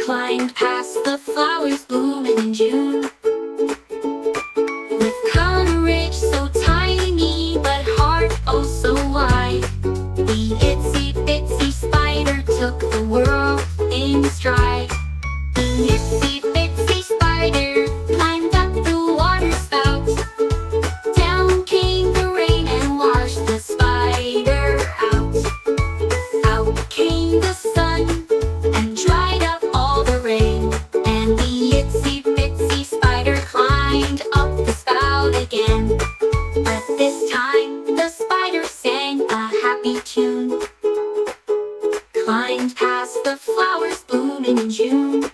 Climbed past the flowers blooming in June. With courage so tiny, but heart oh so wide, the itsy bitsy spider took the world in stride. The itsy bitsy spider climbed up the water spout. Down came the rain and washed the spider out. Out came the sun and dried up all the rain, and the itsy bitsy spider climbed up the spout again. But this time the spider sang a happy tune. Climbed past the flowers blooming in June.